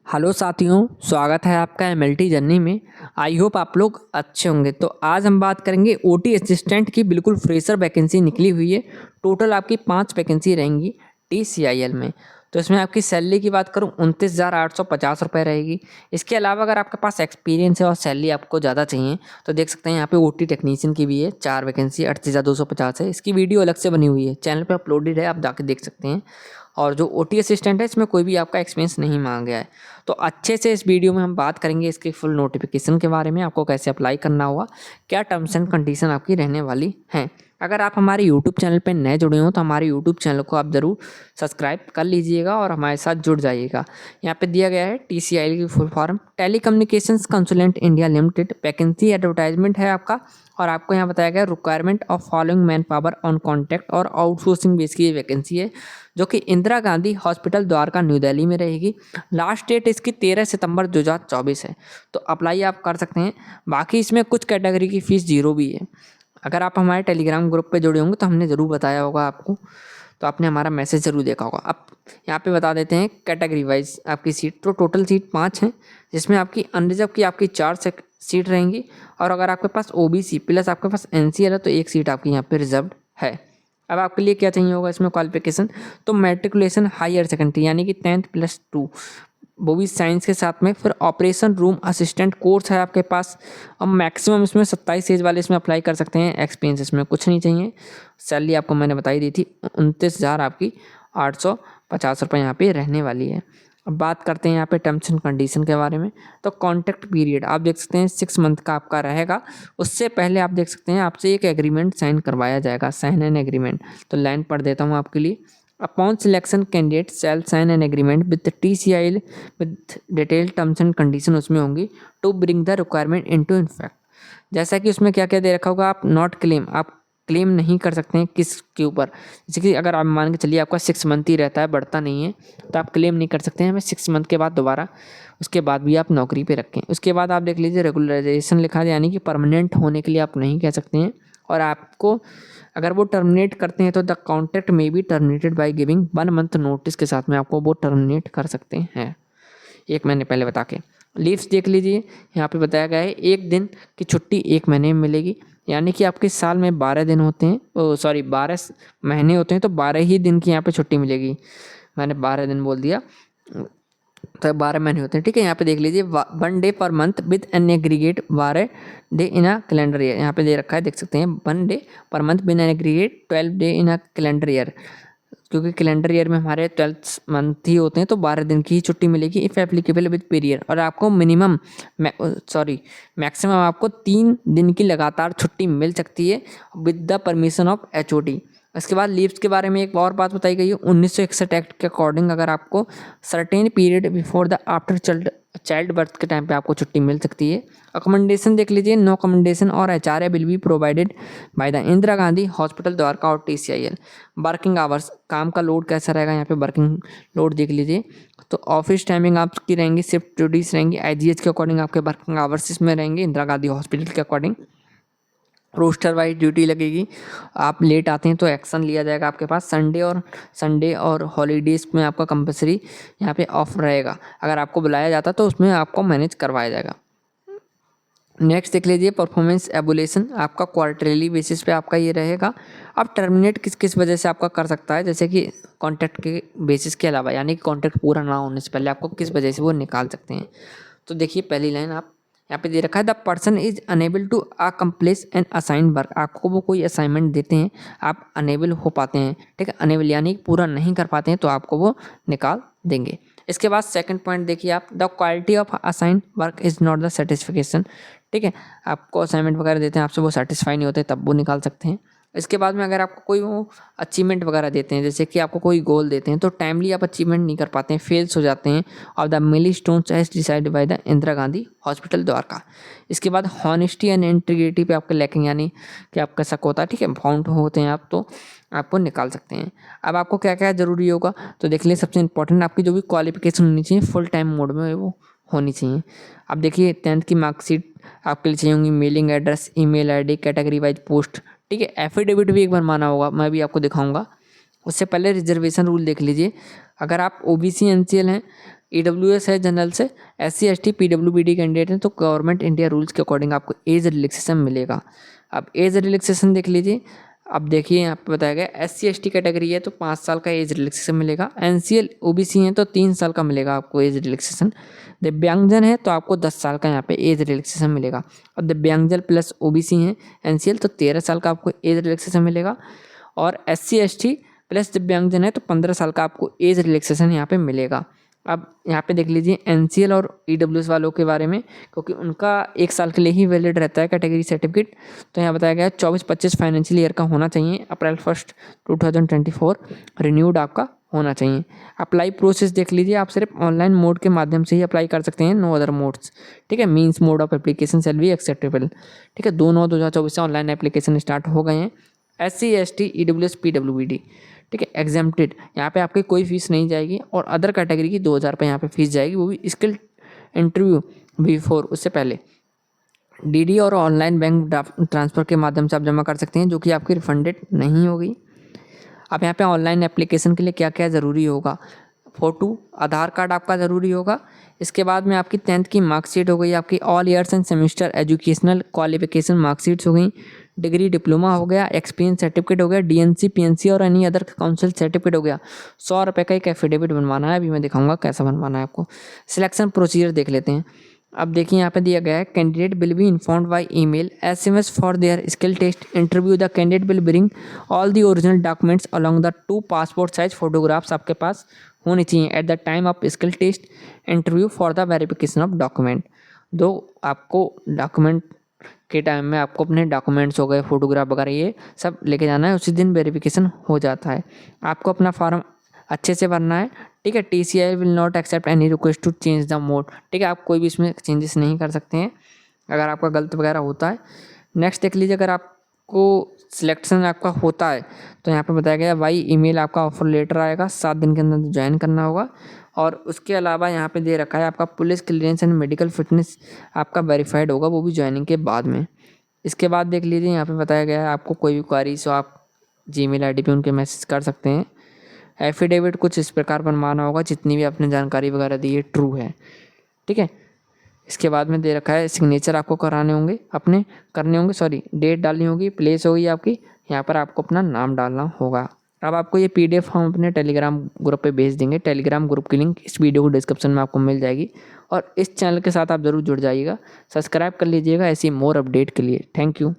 Hello साथियों, स्वागत है आपका एमएलटी जर्नी में। आई होप आप लोग अच्छे होंगे। तो आज हम बात करेंगे ओटी असिस्टेंट की बिल्कुल फ्रेशर वैकेंसी निकली हुई है। टोटल आपकी 5 वैकेंसी रहेंगी टीसीआईएल में। तो इसमें आपकी सैलरी की बात करूं 29,850 रुपये रहेगी। इसके अलावा अगर आपके पास एक्सपीरियंस है और सैलरी आपको ज़्यादा चाहिए तो देख सकते हैं यहाँ पे ओटी टेक्नीशियन की भी है 4 वैकेंसी 38,250 है। इसकी वीडियो अलग से बनी हुई है, चैनल पर अपलोडेड है, आप जाके देख सकते हैं। और जो ओटी असिस्टेंट है इसमें कोई भी आपका एक्सपीरियंस नहीं मांगा गया है। तो अच्छे से इस वीडियो में हम बात करेंगे इसके फुल नोटिफिकेशन के बारे में, आपको कैसे अप्लाई करना होगा, क्या टर्म्स एंड कंडीशन आपकी रहने वाली हैं। अगर आप हमारे यूट्यूब चैनल पर नए जुड़े हो तो हमारे यूट्यूब चैनल को आप ज़रूर सब्सक्राइब कर लीजिएगा और हमारे साथ जुड़ जाइएगा। यहाँ पे दिया गया है टीसीआईएल की full form telecommunications consultant India limited. Vacancy advertisement है आपका और आपको यहाँ बताया गया requirement of following man power on contact और आउटसोर्सिंग बेस की वैकेंसी है जो कि इंदिरा गांधी हॉस्पिटल द्वारका न्यू दिल्ली में रहेगी। लास्ट डेट इसकी 13 सितंबर 2024 है। तो अप्लाई आप कर सकते हैं। बाकी इसमें कुछ कैटेगरी की फ़ीस 0 भी है। अगर आप हमारे टेलीग्राम ग्रुप पे जुड़े होंगे तो हमने ज़रूर बताया होगा आपको, तो आपने हमारा मैसेज ज़रूर देखा होगा। अब यहाँ पे बता देते हैं कैटेगरी वाइज आपकी सीट। तो टोटल सीट 5 हैं जिसमें आपकी अनरिजर्व की आपकी 4 सीट रहेंगी। और अगर आपके पास ओबीसी प्लस आपके पास एनसीएल है तो 1 सीट आपकी यहाँ पे रिजर्व है। अब आपके लिए क्या चाहिए होगा इसमें क्वालिफिकेशन, तो मैट्रिकुलेशन हायर सेकेंडरी यानी कि 10th + 2, वो भी साइंस के साथ में। फिर ऑपरेशन रूम असिस्टेंट कोर्स है आपके पास। अब मैक्सिमम इसमें 27 एज वाले इसमें अप्लाई कर सकते हैं। एक्सपीरियंस इसमें कुछ नहीं चाहिए। सैलरी आपको मैंने बताई दी थी 29,000 आपकी 850 रुपये यहाँ पे रहने वाली है। अब बात करते हैं यहाँ पे टर्म्स एंड कंडीशन के बारे में। तो कॉन्ट्रैक्ट पीरियड आप देख सकते हैं 6 मंथ का आपका रहेगा। उससे पहले आप देख सकते हैं आपसे एक एग्रीमेंट साइन करवाया जाएगा, साइन एन एग्रीमेंट। तो लाइन पढ़ देता हूँ आपके लिए। Upon selection candidate shall sign an agreement with TCIL with detail terms and condition उसमें होंगी to bring the requirement into effect. जैसा कि उसमें क्या क्या दे रखा होगा, आप नॉट क्लेम, आप क्लेम नहीं कर सकते हैं किस के ऊपर। जैसे कि अगर आप मान के चलिए आपका 6 मंथ ही रहता है, बढ़ता नहीं है, तो आप क्लेम नहीं कर सकते हैं। हमें 6 मंथ के बाद दोबारा उसके बाद भी आप नौकरी पे रखें। उसके बाद आप देख लीजिए रेगुलराइजेशन लिखा है, यानी कि परमानेंट होने के लिए आप नहीं कह सकते हैं। और आपको अगर वो टर्मिनेट करते हैं तो द कॉन्ट्रैक्ट में be terminated by giving 1 month notice के साथ में आपको वो टर्मिनेट कर सकते हैं 1 महीने पहले बता के। लीव्स देख लीजिए, यहाँ पे बताया गया है 1 दिन की छुट्टी 1 महीने में मिलेगी। यानी कि आपके साल में 12 दिन होते हैं, 12 महीने होते हैं, तो 12 ही दिन की यहाँ पे छुट्टी मिलेगी। मैंने 12 दिन बोल दिया, तो 12 महीने होते हैं। ठीक है, यहाँ पे देख लीजिए 1 day per month with an aggregate 12 day in a calendar year. यहाँ पे दे रखा है, देख सकते हैं 1 day per month with an aggregate 12 day in a calendar year. क्योंकि कैलेंडर ईयर में हमारे 12 मंथ ही होते हैं तो 12 दिन की ही छुट्टी मिलेगी इफ़ एप्लीकेबल विद पीरियड। और आपको मैक्सिमम आपको 3 दिन की लगातार छुट्टी मिल सकती है with the permission of HOD. इसके बाद लीव्स के बारे में एक और बात बताई गई है 1961 एक्ट के अकॉर्डिंग। अगर आपको certain period before the after child birth के टाइम पे आपको छुट्टी मिल सकती है। अकोमोडेशन देख लीजिए, नो अकोमोडेशन और HRA will be provided by the Indira Gandhi hospital Dwarka और टीसीआईएल। वर्किंग आवर्स, काम का लोड कैसा रहेगा, यहाँ पे वर्किंग लोड देख लीजिए। तो ऑफिस टाइमिंग आपकी रहेंगी, शिफ्ट ड्यूटीज रहेंगी आईजीएच के अकॉर्डिंग, आपके वर्किंग आवर्स इसमें रहेंगे इंदिरा गांधी हॉस्पिटल के अकॉर्डिंग। रोस्टर वाइज ड्यूटी लगेगी। आप लेट आते हैं तो एक्शन लिया जाएगा आपके पास। संडे और हॉलीडेज में आपका कंपलसरी यहाँ पे ऑफ रहेगा। अगर आपको बुलाया जाता तो उसमें आपको मैनेज करवाया जाएगा। नेक्स्ट देख लीजिए परफॉर्मेंस एबुलेशन, आपका क्वार्टरली बेसिस पे आपका ये रहेगा। अब टर्मिनेट किस किस वजह से आपका कर सकता है, जैसे कि कॉन्ट्रैक्ट के बेसिस के अलावा, यानी कि कॉन्ट्रैक्ट पूरा ना होने से पहले आपको किस वजह से वो निकाल सकते हैं। तो देखिए पहली लाइन आप यहाँ पे दे रखा है, the person is unable to accomplish an assign work. आपको वो कोई असाइनमेंट देते हैं, आप अनेबल हो पाते हैं, ठीक है, अनेबल यानी पूरा नहीं कर पाते हैं तो आपको वो निकाल देंगे। इसके बाद सेकंड पॉइंट देखिए आप, the quality of assign work is not the satisfaction. ठीक है, आपको असाइनमेंट वगैरह देते हैं, आपसे वो सेटिस्फाई नहीं होते तब वो निकाल सकते हैं। इसके बाद में अगर आपको कोई वो अचीवमेंट वगैरह देते हैं, जैसे कि आपको कोई गोल देते हैं तो टाइमली आप अचीवमेंट नहीं कर पाते हैं, फेल्स हो जाते हैं। और the milestones as decided by the Indira Gandhi hospital Dwarka. इसके बाद हॉनेस्टी एंड इंटीग्रिटी पे आपके लैकिंग, यानी कि आपका शक होता है, ठीक है, फाउंड होते हैं आप, तो आपको निकाल सकते हैं। अब आपको क्या क्या ज़रूरी होगा तो देख लीजिए, सबसे इंपॉर्टेंट आपकी जो भी क्वालिफिकेशन होनी चाहिए फुल टाइम मोड में वो होनी चाहिए। अब देखिए 10th की मार्कशीट आपके लिए चाहिए होंगी, mailing address, email ID, category wise post, ठीक है। एफिडेविट भी एक बार माना होगा, मैं भी आपको दिखाऊंगा। उससे पहले रिजर्वेशन रूल देख लीजिए। अगर आप ओबीसी एनसीएल हैं EWS है जनरल से, SC ST PWBD कैंडिडेट हैं तो गवर्नमेंट इंडिया रूल्स के अकॉर्डिंग आपको एज रिलैक्सेशन मिलेगा। अब एज रिलैक्सेशन देख लीजिए। अब देखिए यहाँ पे बताया गया SC ST कैटेगरी है तो 5 साल का एज रिलैक्सेशन मिलेगा। NCL OBC है तो 3 साल का मिलेगा आपको एज रिलैक्सेशन। दिव्यांगजन है तो आपको 10 साल का यहाँ पे एज रिलैक्सेशन मिलेगा। और दिव्यांगजन प्लस OBC हैं NCL तो 13 साल का आपको एज रिलैक्सेशन मिलेगा। और SC ST प्लस दिव्यांगजन है तो 15 साल का आपको एज रिलैक्सेशन यहाँ पे मिलेगा। अब यहाँ पे देख लीजिए NCL और EWS वालों के बारे में, क्योंकि उनका 1 साल के लिए ही वैलिड रहता है कैटेगरी सर्टिफिकेट। तो यहाँ बताया गया है 24-25 फाइनेंशियल ईयर का होना चाहिए, अप्रैल 1 2024 रिन्यूड आपका होना चाहिए। अप्लाई प्रोसेस देख लीजिए, आप सिर्फ ऑनलाइन मोड के माध्यम से ही अप्लाई कर सकते हैं, नो अदर मोड्स। ठीक है, means mode of application shall be acceptable. ठीक है, 2/9/2024 से ऑनलाइन एप्लीकेशन स्टार्ट हो गए हैं। SC ST EWS PWBD ठीक है एग्जेम्प्टेड, यहाँ पे आपकी कोई फीस नहीं जाएगी। और अदर कैटेगरी की 2000 रुपये यहाँ पे फीस जाएगी, वो भी स्किल इंटरव्यू बिफोर, उससे पहले। DD और ऑनलाइन बैंक ट्रांसफ़र के माध्यम से आप जमा कर सकते हैं, जो कि आपकी रिफंडेड नहीं होगी। अब यहाँ पे ऑनलाइन एप्लीकेशन के लिए क्या क्या ज़रूरी होगा, फ़ोटो, आधार कार्ड आपका ज़रूरी होगा। इसके बाद में आपकी 10th की मार्कशीट हो गई, आपकी all years end semester educational qualification marksheets हो गई, डिग्री डिप्लोमा हो गया, एक्सपीरियंस सर्टिफिकेट हो गया, DNC PNC और एनी अदर काउंसिल सर्टिफिकेट हो गया। 100 रुपये का एक एफिडेविट बनवाना है, अभी मैं दिखाऊंगा कैसा बनवाना है आपको। सिलेक्शन प्रोसीजर देख लेते हैं। अब देखिए यहाँ पे दिया गया है, candidate will be informed by email SMS for their skill test interview. The candidate will bring all the original documents along the 2 passport size photographs आपके पास होनी चाहिए at the time of skill test interview for the verification of document. दो आपको document के time में आपको अपने डॉक्यूमेंट्स हो गए, फोटोग्राफ वगैरह, ये सब लेके जाना है, उसी दिन वेरिफिकेशन हो जाता है। आपको अपना फॉर्म अच्छे से भरना है। ठीक है, TCI will not accept any request to change the mode. ठीक है, आप कोई भी इसमें चेंजेस नहीं कर सकते हैं अगर आपका गलत वगैरह होता है। नेक्स्ट देख लीजिए, अगर आपको सिलेक्शन आपका होता है तो यहाँ पे बताया गया बाई ईमेल आपका ऑफर लेटर आएगा, 7 दिन के अंदर ज्वाइन करना होगा। और उसके अलावा यहाँ पे दे रखा है आपका police clearance and medical fitness आपका वेरीफाइड होगा, वो भी ज्वाइनिंग के बाद में। इसके बाद देख लीजिए, यहाँ पे बताया गया है आपको कोई भी क्वारीज हो आप Gmail ID पे उनके मैसेज कर सकते हैं। एफिडेविट कुछ इस प्रकार बनवाना होगा, जितनी भी आपने जानकारी वगैरह दी है ट्रू है। ठीक है, इसके बाद में दे रखा है सिग्नेचर आपको करने होंगे, डेट डालनी होगी, प्लेस होगी आपकी, यहाँ पर आपको अपना नाम डालना होगा। अब आपको ये PDF हम अपने टेलीग्राम ग्रुप पे भेज देंगे। टेलीग्राम ग्रुप की लिंक इस वीडियो को डिस्क्रिप्शन में आपको मिल जाएगी। और इस चैनल के साथ आप ज़रूर जुड़ जाइएगा, सब्सक्राइब कर लीजिएगा ऐसी मोर अपडेट के लिए। Thank you.